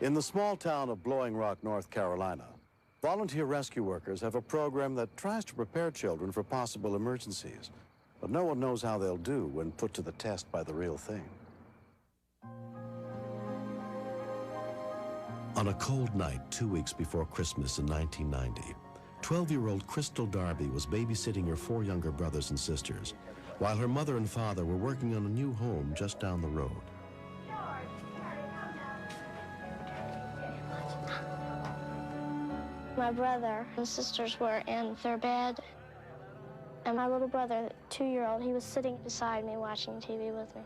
In the small town of Blowing Rock, North Carolina, volunteer rescue workers have a program that tries to prepare children for possible emergencies, but no one knows how they'll do when put to the test by the real thing. On a cold night 2 weeks before Christmas in 1990, 12-year-old Crystal Darby was babysitting her 4 younger brothers and sisters, while her mother and father were working on a new home just down the road. My brother and sisters were in their bed, and my little brother, the 2-year-old, he was sitting beside me watching TV with me.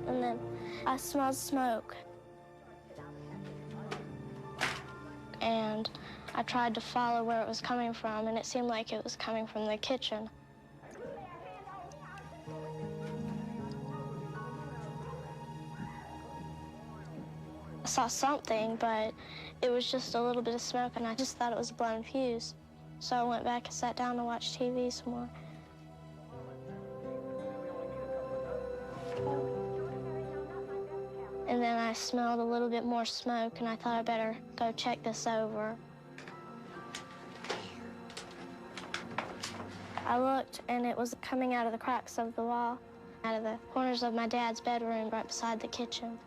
And then I smelled smoke. And I tried to follow where it was coming from, and it seemed like it was coming from the kitchen. I saw something, but it was just a little bit of smoke, and I just thought it was a blown fuse. So I went back and sat down to watch TV some more. And then I smelled a little bit more smoke, and I thought I better go check this over. I looked, and it was coming out of the cracks of the wall, out of the corners of my dad's bedroom right beside the kitchen.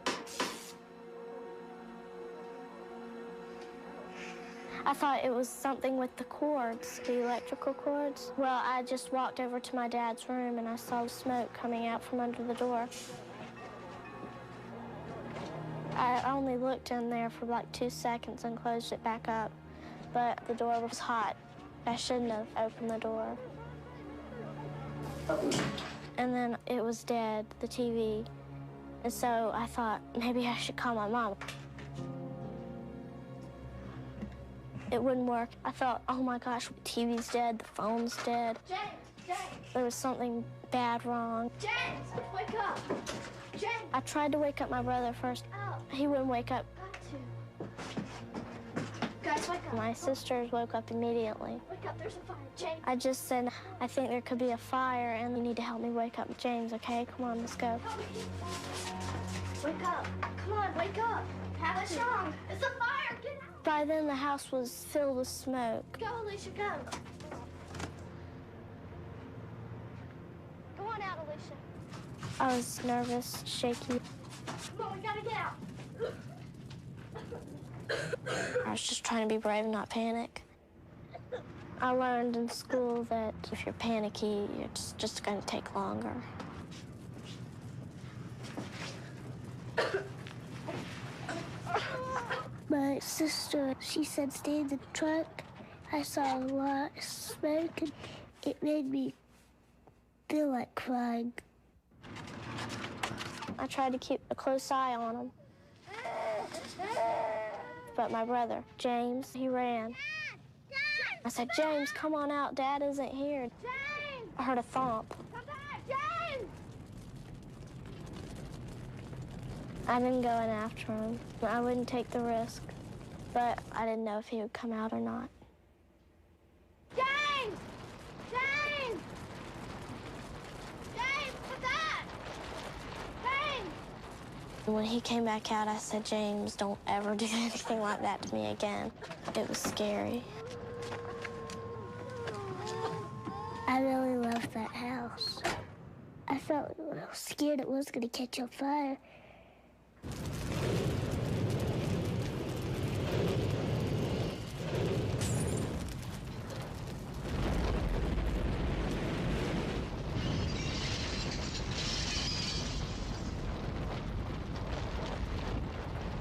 I thought it was something with the cords, the electrical cords. Well, I just walked over to my dad's room, and I saw smoke coming out from under the door. I only looked in there for like 2 seconds and closed it back up, but the door was hot. I shouldn't have opened the door. And then it was dead, the TV. And so I thought maybe I should call my mom. It wouldn't work. I thought, oh my gosh, the TV's dead, the phone's dead. James! There was something bad wrong. James, wake up! James! I tried to wake up my brother first. Oh. He wouldn't wake up. Got to. Guys, wake up. My sisters woke up immediately. Wake up, there's a fire. James. I just said, I think there could be a fire, and you need to help me wake up James, okay? Come on, let's go. Wake up. Come on, wake up. What's wrong? It's a fire. Get out. By then, the house was filled with smoke. Go, Alicia, go. Go on out, Alicia. I was nervous, shaky. Come on, we gotta get out. I was just trying to be brave and not panic. I learned in school that if you're panicky, it's just going to take longer. My sister, she said, stay in the truck. I saw a lot of smoke, and it made me feel like crying. I tried to keep a close eye on him. But my brother, James, he ran. I said, James, come on out. Dad isn't here. James! I heard a thump. Come back, James! I didn't go in after him. I wouldn't take the risk, but I didn't know if he would come out or not. James! James! James, come back! James! When he came back out, I said, James, don't ever do anything like that to me again. It was scary. I really loved that house. I felt scared it was going to catch on fire.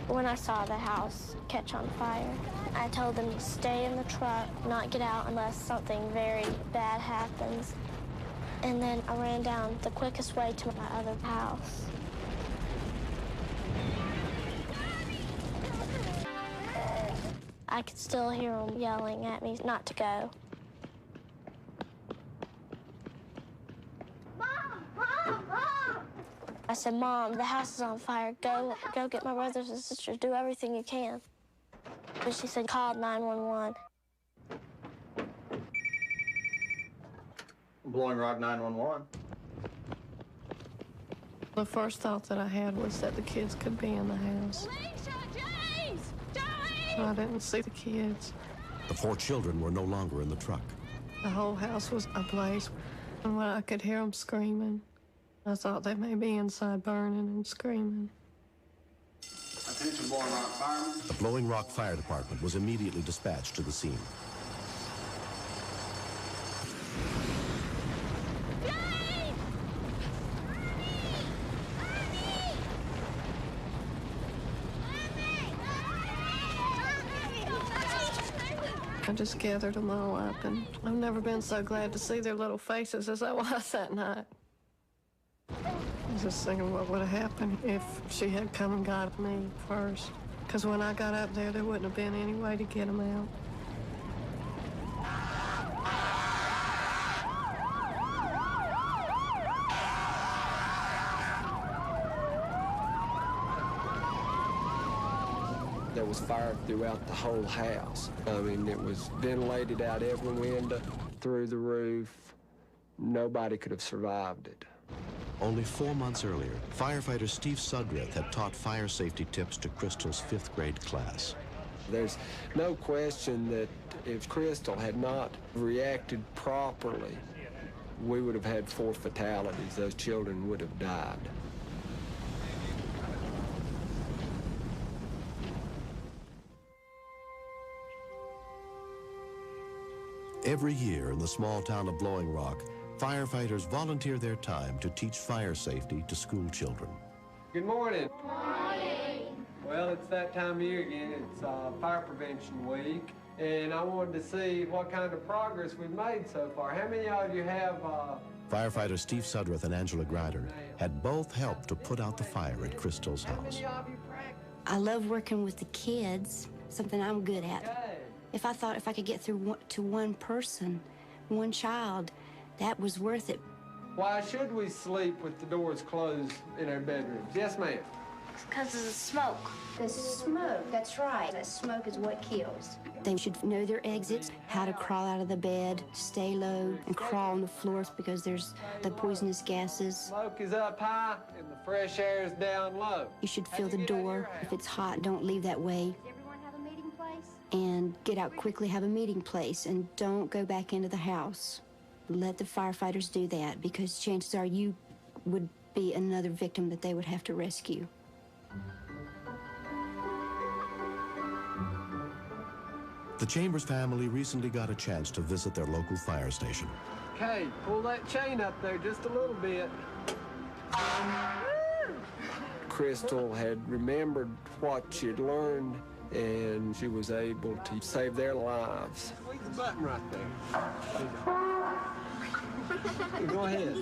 When I saw the house catch on fire, I told them to stay in the truck, not get out unless something very bad happens. And then I ran down the quickest way to my other house. I could still hear them yelling at me not to go. Mom! Mom! Mom! I said, Mom, the house is on fire. Go get my brothers and sisters. Do everything you can. And she said, call 911. Blowing Rock 911. The first thought that I had was that the kids could be in the house. James! I didn't see the kids. The 4 children were no longer in the truck. The whole house was ablaze, and when I could hear them screaming, I thought they may be inside burning and screaming. Attention, Blowing Rock firemen. The Blowing Rock Fire Department was immediately dispatched to the scene. I just gathered them all up, and I've never been so glad to see their little faces as I was that night. I was just thinking what would have happened if she had come and got me first. Because when I got up there wouldn't have been any way to get them out. There was fire throughout the whole house. I mean, it was ventilated out every window, through the roof. Nobody could have survived it. Only 4 months earlier, firefighter Steve Sudreth had taught fire safety tips to Crystal's 5th grade class. There's no question that if Crystal had not reacted properly, we would have had 4 fatalities. Those children would have died. Every year in the small town of Blowing Rock, firefighters volunteer their time to teach fire safety to school children. Good morning. Good morning. Well, it's that time of year again. It's Fire Prevention Week, and I wanted to see what kind of progress we've made so far. How many of you have... Firefighters Steve Sudreth and Angela Grider had both helped to put out the fire at Crystal's house. I love working with the kids, something I'm good at. If I thought if I could get through to one person, one child, that was worth it. Why should we sleep with the doors closed in our bedrooms? Yes, ma'am. Because of the smoke. The smoke, that's right. That smoke is what kills. They should know their exits, how to crawl out of the bed, stay low, and crawl on the floors because there's the poisonous gases. Smoke is up high and the fresh air is down low. You should feel the door. If it's hot, don't leave that way. Does everyone have a meeting place? And get out quickly, have a meeting place, and don't go back into the house. Let the firefighters do that, because chances are you would be another victim that they would have to rescue. The Chambers family recently got a chance to visit their local fire station. Okay, pull that chain up there just a little bit. Crystal had remembered what she'd learned, and she was able to save their lives. Squeeze the button right there. Go ahead.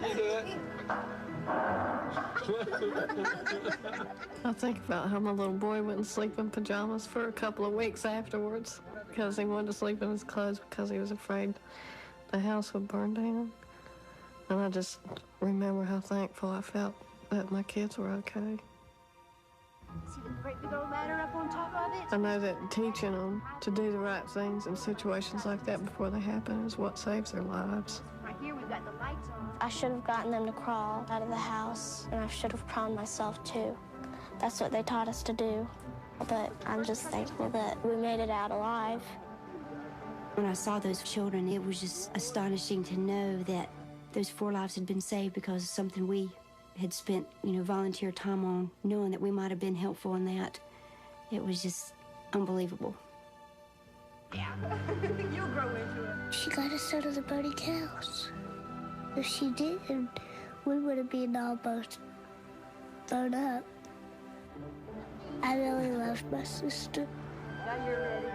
You do it. I think about how my little boy wouldn't sleep in pajamas for a couple of weeks afterwards because he wanted to sleep in his clothes because he was afraid the house would burn down. And I just remember how thankful I felt that my kids were okay. See the great big old ladder up on top of it? I know that teaching them to do the right things in situations like that before they happen is what saves their lives. Right here, we've got the lights on. I should have gotten them to crawl out of the house, and I should have crawled myself too. That's what they taught us to do. But I'm just thankful that we made it out alive. When I saw those children, it was just astonishing to know that those 4 lives had been saved because of something we had spent, volunteer time on, knowing that we might have been helpful in that. It was just unbelievable. Yeah. You'll grow into it. She got us out of the burning house. If she didn't, we would have been almost thrown up. I really loved my sister. Now you're ready.